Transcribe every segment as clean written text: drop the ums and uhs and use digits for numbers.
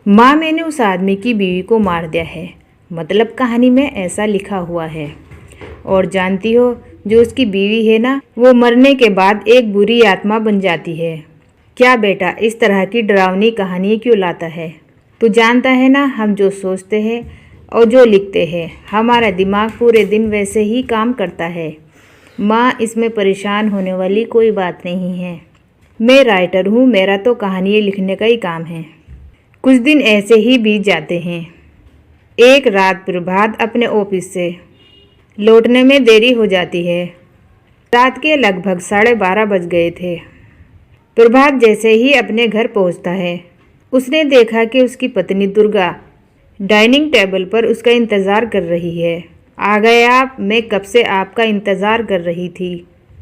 माँ, मैंने उस आदमी की बीवी को मार दिया है, मतलब कहानी में ऐसा लिखा हुआ है। और जानती हो, जो उसकी बीवी है ना, वो मरने के बाद एक बुरी आत्मा बन जाती है। क्या बेटा, इस तरह की डरावनी कहानी क्यों लाता है? तू जानता है ना, हम जो सोचते हैं और जो लिखते हैं, हमारा दिमाग पूरे दिन वैसे ही काम करता है। माँ, इसमें परेशान होने वाली कोई बात नहीं है। मैं राइटर हूँ, मेरा तो कहानियाँ लिखने का ही काम है। कुछ दिन ऐसे ही बीत जाते हैं। एक रात प्रभात अपने ऑफिस से लौटने में देरी हो जाती है। रात के लगभग 12:30 बज गए थे। प्रभात जैसे ही अपने घर पहुंचता है, उसने देखा कि उसकी पत्नी दुर्गा डाइनिंग टेबल पर उसका इंतज़ार कर रही है। आ गए आप? मैं कब से आपका इंतज़ार कर रही थी।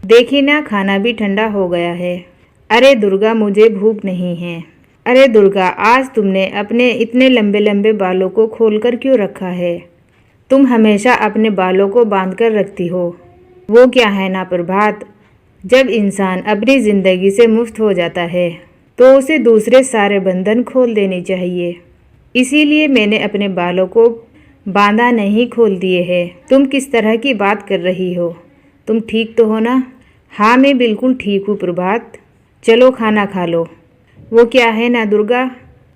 देखी ना, खाना भी ठंडा हो गया है। अरे दुर्गा, मुझे भूख नहीं है। अरे दुर्गा, आज तुमने अपने इतने लंबे लंबे बालों को खोलकर क्यों रखा है? तुम हमेशा अपने बालों को बांध कर रखती हो। वो क्या है ना प्रभात, जब इंसान अपनी ज़िंदगी से मुक्त हो जाता है तो उसे दूसरे सारे बंधन खोल देने चाहिए। इसीलिए मैंने अपने बालों को बांधा नहीं, खोल दिए हैं। तुम किस तरह की बात कर रही हो? तुम ठीक तो हो ना? हाँ, मैं बिल्कुल ठीक हूँ प्रभात। चलो खाना खा लो। वो क्या है ना दुर्गा,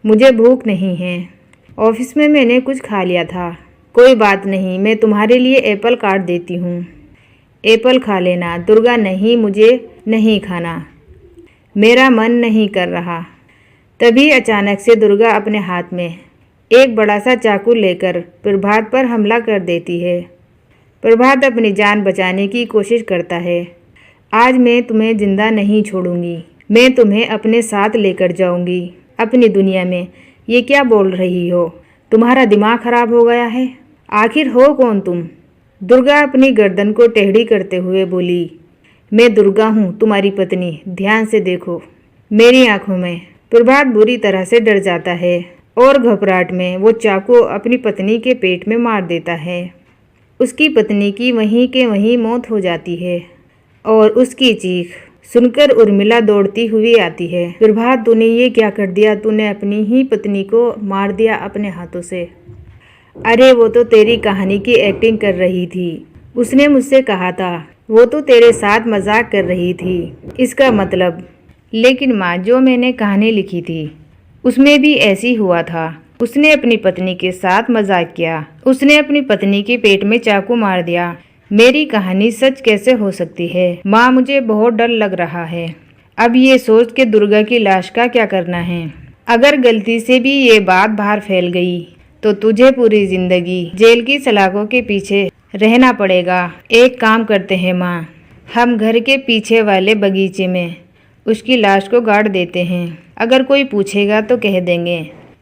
मुझे भूख नहीं है। ऑफिस में मैंने कुछ खा लिया था। कोई बात नहीं, मैं तुम्हारे लिए एप्पल काट देती हूँ। एप्पल खा लेना। दुर्गा, नहीं, मुझे नहीं खाना, मेरा मन नहीं कर रहा। तभी अचानक से दुर्गा अपने हाथ में एक बड़ा सा चाकू लेकर प्रभात पर हमला कर देती है। प्रभात अपनी जान बचाने की कोशिश करता है। आज मैं तुम्हें जिंदा नहीं छोड़ूंगी, मैं तुम्हें अपने साथ लेकर जाऊंगी अपनी दुनिया में। ये क्या बोल रही हो? तुम्हारा दिमाग खराब हो गया है? आखिर हो कौन तुम? दुर्गा अपनी गर्दन को टेढ़ी करते हुए बोली, मैं दुर्गा हूँ, तुम्हारी पत्नी। ध्यान से देखो मेरी आंखों में। प्रभात बुरी तरह से डर जाता है और घबराहट में वो चाकू अपनी पत्नी के पेट में मार देता है। उसकी पत्नी की वहीं के वहीं मौत हो जाती है और उसकी चीख सुनकर उर्मिला दौड़ती हुई आती है। प्रभात, तूने ये क्या कर दिया? तूने अपनी ही पत्नी को मार दिया अपने हाथों से। अरे वो तो तेरी कहानी की एक्टिंग कर रही थी। उसने मुझसे कहा था, वो तो तेरे साथ मजाक कर रही थी, इसका मतलब। लेकिन माँ, जो मैंने कहानी लिखी थी उसमें भी ऐसी हुआ था। उसने अपनी पत्नी के साथ मजाक किया, उसने अपनी पत्नी के पेट में चाकू मार दिया। मेरी कहानी सच कैसे हो सकती है? माँ, मुझे बहुत डर लग रहा है। अब ये सोच के दुर्गा की लाश का क्या करना है? अगर गलती से भी ये बात बाहर फैल गई तो तुझे पूरी जिंदगी जेल की सलाखों के पीछे रहना पड़ेगा। एक काम करते हैं माँ, हम घर के पीछे वाले बगीचे में उसकी लाश को गाड़ देते हैं। अगर कोई पूछेगा तो कह देंगे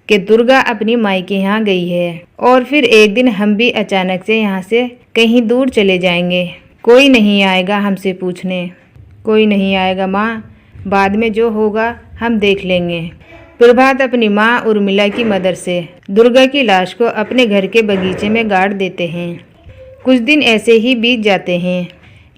कि दुर्गा अपनी मायके यहाँ गई है। और फिर एक दिन हम भी अचानक से यहाँ से कहीं दूर चले जाएंगे। कोई नहीं आएगा हमसे पूछने, कोई नहीं आएगा माँ। बाद में जो होगा हम देख लेंगे। प्रभात अपनी माँ उर्मिला की मदद से दुर्गा की लाश को अपने घर के बगीचे में गाड़ देते हैं। कुछ दिन ऐसे ही बीत जाते हैं,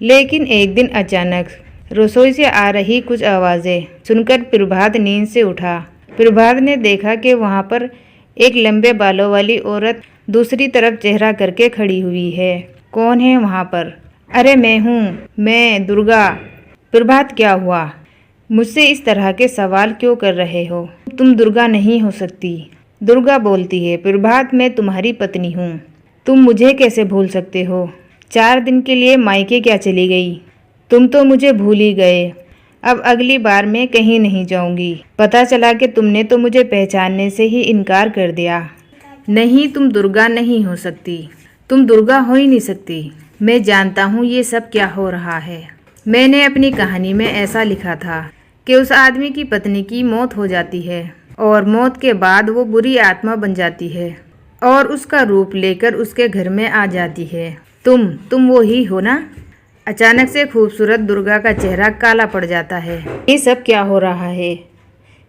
लेकिन एक दिन अचानक रसोई से आ रही कुछ आवाज़ें सुनकर प्रभात नींद से उठा। प्रभात ने देखा कि वहाँ पर एक लंबे बालों वाली औरत दूसरी तरफ चेहरा करके खड़ी हुई है। कौन है वहाँ पर? अरे मैं हूँ, मैं दुर्गा। प्रभात, क्या हुआ? मुझसे इस तरह के सवाल क्यों कर रहे हो? तुम दुर्गा नहीं हो सकती। दुर्गा बोलती है, प्रभात, मैं तुम्हारी पत्नी हूँ। तुम मुझे कैसे भूल सकते हो? 4 दिन के लिए मायके क्या चली गई? तुम तो मुझे भूल ही गए। अब अगली बार मैं कहीं नहीं जाऊंगी। पता चला कि तुमने तो मुझे पहचानने से ही इनकार कर दिया। नहीं, तुम दुर्गा नहीं हो सकती। तुम दुर्गा हो ही नहीं सकती। मैं जानता हूँ ये सब क्या हो रहा है। मैंने अपनी कहानी में ऐसा लिखा था कि उस आदमी की पत्नी की मौत हो जाती है और मौत के बाद वो बुरी आत्मा बन जाती है और उसका रूप लेकर उसके घर में आ जाती है। तुम वो ही हो ना? अचानक से खूबसूरत दुर्गा का चेहरा काला पड़ जाता है। ये सब क्या हो रहा है?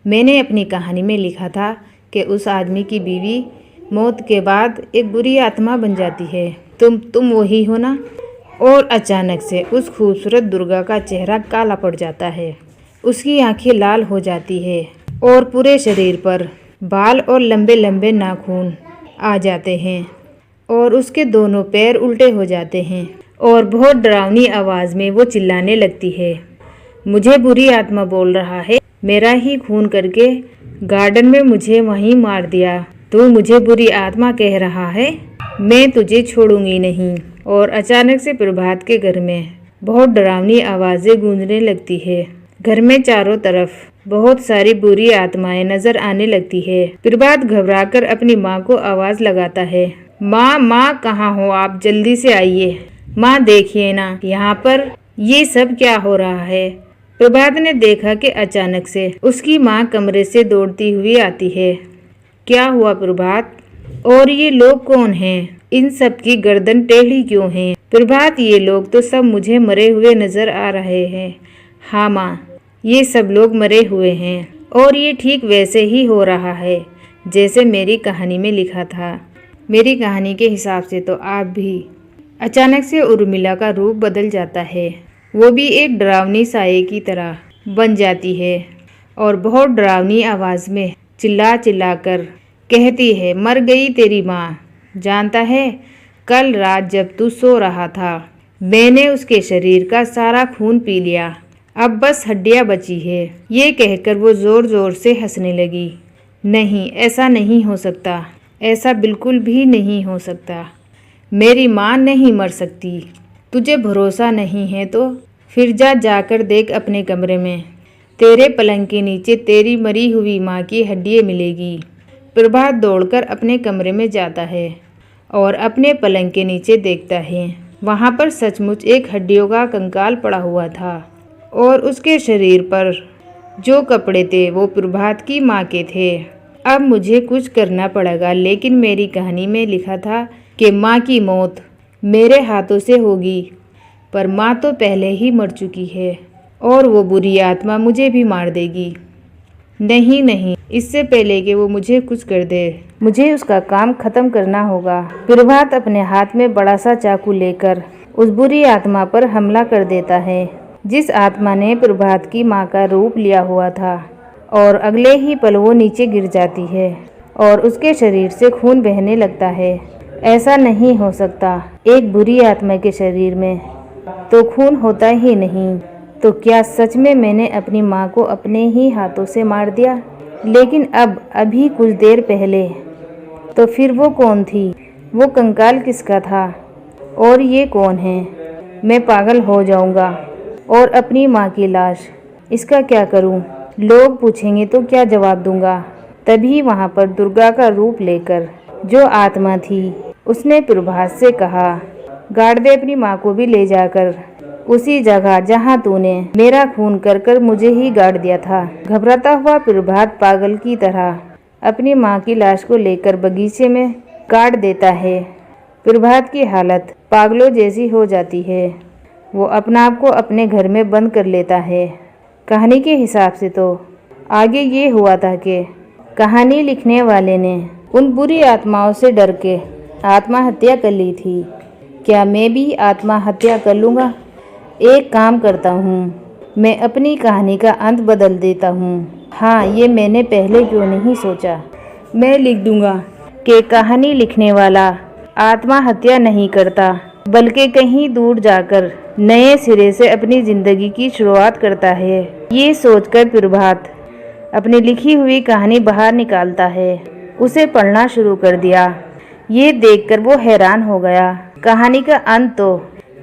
मैंने अपनी कहानी में लिखा था कि उस आदमी की बीवी मौत के बाद एक बुरी आत्मा बन जाती है। तुम वो ही हो ना? और अचानक से उस खूबसूरत दुर्गा का चेहरा काला पड़ जाता है। उसकी आंखें लाल हो जाती है और पूरे शरीर पर बाल और लंबे लंबे नाखून आ जाते हैं और उसके दोनों पैर उल्टे हो जाते हैं और बहुत डरावनी आवाज़ में वो चिल्लाने लगती है, मुझे बुरी आत्मा बोल रहा है, मेरा ही खून करके गार्डन में मुझे वहीं मार दिया। तू मुझे बुरी आत्मा कह रहा है, मैं तुझे छोड़ूंगी नहीं। और अचानक से प्रभात के घर में बहुत डरावनी आवाज़ें गूंजने लगती है। घर में चारों तरफ बहुत सारी बुरी आत्माएं नजर आने लगती है। प्रभात घबराकर अपनी माँ को आवाज़ लगाता है, माँ माँ कहाँ हो आप, जल्दी से आइए। माँ देखिए ना, यहाँ पर ये सब क्या हो रहा है। प्रभात ने देखा कि अचानक से उसकी माँ कमरे से दौड़ती हुई आती है। क्या हुआ प्रभात, और ये लोग कौन हैं? इन सब की गर्दन टेढ़ी क्यों है? प्रभात, ये लोग तो सब मुझे मरे हुए नजर आ रहे हैं। हाँ माँ, ये सब लोग मरे हुए हैं और ये ठीक वैसे ही हो रहा है जैसे मेरी कहानी में लिखा था। मेरी कहानी के हिसाब से तो आप भी। अचानक से उर्मिला का रूप बदल जाता है। वो भी एक डरावनी साये की तरह बन जाती है और बहुत डरावनी आवाज़ में चिल्ला चिल्ला कर कहती है, मर गई तेरी माँ। जानता है, कल रात जब तू सो रहा था मैंने उसके शरीर का सारा खून पी लिया, अब बस हड्डियाँ बची है। ये कहकर वो ज़ोर ज़ोर से हंसने लगी। नहीं, ऐसा नहीं हो सकता, ऐसा बिल्कुल भी नहीं हो सकता। मेरी माँ नहीं मर सकती। तुझे भरोसा नहीं है तो फिर जाकर देख अपने कमरे में, तेरे पलंग के नीचे तेरी मरी हुई माँ की हड्डियाँ मिलेगी। प्रभात दौड़कर अपने कमरे में जाता है और अपने पलंग के नीचे देखता है। वहाँ पर सचमुच एक हड्डियों का कंकाल पड़ा हुआ था और उसके शरीर पर जो कपड़े थे वो प्रभात की माँ के थे। अब मुझे कुछ करना पड़ेगा, लेकिन मेरी कहानी में लिखा था कि माँ की मौत मेरे हाथों से होगी, पर माँ तो पहले ही मर चुकी है और वो बुरी आत्मा मुझे भी मार देगी। नहीं नहीं, इससे पहले कि वो मुझे कुछ कर दे, मुझे उसका काम खत्म करना होगा। प्रभात अपने हाथ में बड़ा सा चाकू लेकर उस बुरी आत्मा पर हमला कर देता है जिस आत्मा ने प्रभात की माँ का रूप लिया हुआ था, और अगले ही पल वो नीचे गिर जाती है और उसके शरीर से खून बहने लगता है। ऐसा नहीं हो सकता, एक बुरी आत्मा के शरीर में तो खून होता ही नहीं। तो क्या सच में मैंने अपनी माँ को अपने ही हाथों से मार दिया? लेकिन अभी कुछ देर पहले तो फिर वो कौन थी? वो कंकाल किसका था? और ये कौन है? मैं पागल हो जाऊंगा। और अपनी माँ की लाश, इसका क्या करूं? लोग पूछेंगे तो क्या जवाब दूंगा? तभी वहाँ पर दुर्गा का रूप लेकर जो आत्मा थी उसने प्रभात से कहा, गाड़ दे अपनी माँ को भी ले जाकर उसी जगह जहाँ तूने मेरा खून कर कर मुझे ही गाड़ दिया था। घबराता हुआ प्रभात पागल की तरह अपनी माँ की लाश को लेकर बगीचे में गाड़ देता है। प्रभात की हालत पागलों जैसी हो जाती है। वो अपना आप को अपने घर में बंद कर लेता है। कहानी के हिसाब से तो आगे ये हुआ था कि कहानी लिखने वाले ने उन बुरी आत्माओं से डर के आत्महत्या कर ली थी। क्या मैं भी आत्महत्या कर लूँगा? एक काम करता हूँ, मैं अपनी कहानी का अंत बदल देता हूँ। हाँ, ये मैंने पहले क्यों नहीं सोचा। मैं लिख दूँगा कि कहानी लिखने वाला आत्महत्या नहीं करता, बल्कि कहीं दूर जाकर नए सिरे से अपनी ज़िंदगी की शुरुआत करता है। ये सोचकर प्रभात अपनी लिखी हुई कहानी बाहर निकालता है। उसे पढ़ना शुरू कर दिया। ये देखकर वो हैरान हो गया। कहानी का अंत तो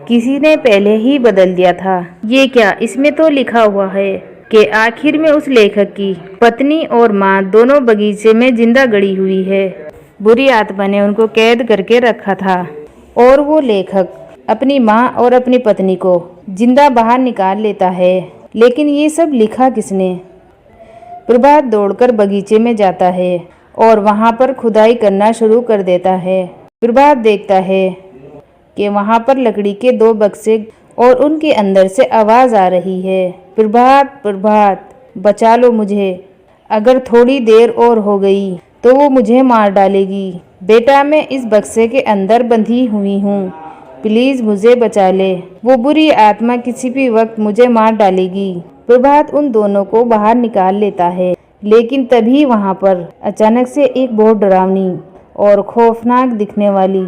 किसी ने पहले ही बदल दिया था। ये क्या, इसमें तो लिखा हुआ है कि आखिर में उस लेखक की पत्नी और माँ दोनों बगीचे में जिंदा गड़ी हुई है। बुरी आत्मा ने उनको कैद करके रखा था और वो लेखक अपनी माँ और अपनी पत्नी को जिंदा बाहर निकाल लेता है। लेकिन ये सब लिखा किसने? प्रभात दौड़कर बगीचे में जाता है और वहाँ पर खुदाई करना शुरू कर देता है। प्रभात देखता है कि वहाँ पर लकड़ी के 2 बक्से और उनके अंदर से आवाज़ आ रही है, प्रभात प्रभात बचा लो मुझे, अगर थोड़ी देर और हो गई तो वो मुझे मार डालेगी। बेटा, मैं इस बक्से के अंदर बंधी हुई हूँ, प्लीज़ मुझे बचा ले, वो बुरी आत्मा किसी भी वक्त मुझे मार डालेगी। प्रभात उन दोनों को बाहर निकाल लेता है, लेकिन तभी वहाँ पर अचानक से एक बहुत डरावनी और खौफनाक दिखने वाली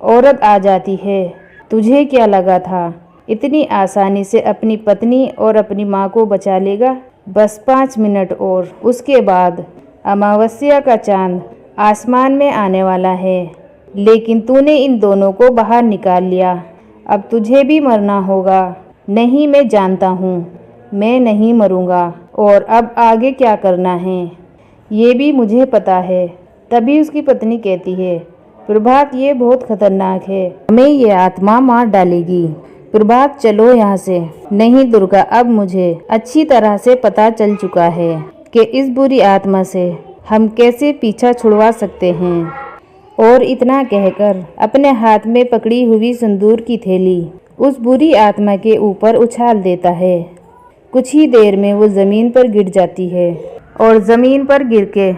औरत आ जाती है। तुझे क्या लगा था इतनी आसानी से अपनी पत्नी और अपनी माँ को बचा लेगा? बस 5 मिनट और उसके बाद अमावस्या का चांद आसमान में आने वाला है। लेकिन तूने इन दोनों को बाहर निकाल लिया। अब तुझे भी मरना होगा। नहीं, मैं जानता हूँ मैं नहीं मरूंगा। और अब आगे क्या करना है ये भी मुझे पता है। तभी उसकी पत्नी कहती है, प्रभात, ये बहुत खतरनाक है, हमें ये आत्मा मार डालेगी। प्रभात, चलो यहाँ से। नहीं दुर्गा, अब मुझे अच्छी तरह से पता चल चुका है कि इस बुरी आत्मा से हम कैसे पीछा छुड़वा सकते हैं। और इतना कहकर अपने हाथ में पकड़ी हुई सिंदूर की थैली उस बुरी आत्मा के ऊपर उछाल देता है। कुछ ही देर में वो ज़मीन पर गिर जाती है और ज़मीन पर गिर के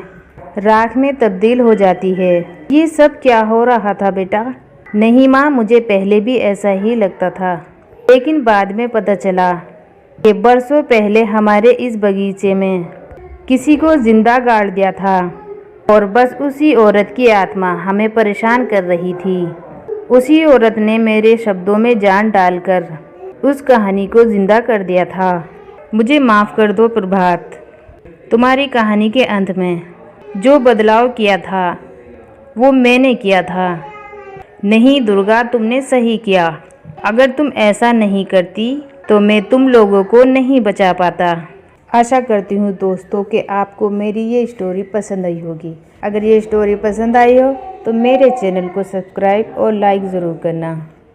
राख में तब्दील हो जाती है। ये सब क्या हो रहा था बेटा? नहीं माँ, मुझे पहले भी ऐसा ही लगता था, लेकिन बाद में पता चला कि बरसों पहले हमारे इस बगीचे में किसी को जिंदा गाड़ दिया था और बस उसी औरत की आत्मा हमें परेशान कर रही थी। उसी औरत ने मेरे शब्दों में जान डालकर उस कहानी को जिंदा कर दिया था। मुझे माफ़ कर दो प्रभात। तुम्हारी कहानी के अंत में जो बदलाव किया था वो मैंने किया था। नहीं दुर्गा, तुमने सही किया। अगर तुम ऐसा नहीं करती तो मैं तुम लोगों को नहीं बचा पाता। आशा करती हूँ दोस्तों कि आपको मेरी ये स्टोरी पसंद आई होगी। अगर ये स्टोरी पसंद आई हो तो मेरे चैनल को सब्सक्राइब और लाइक ज़रूर करना।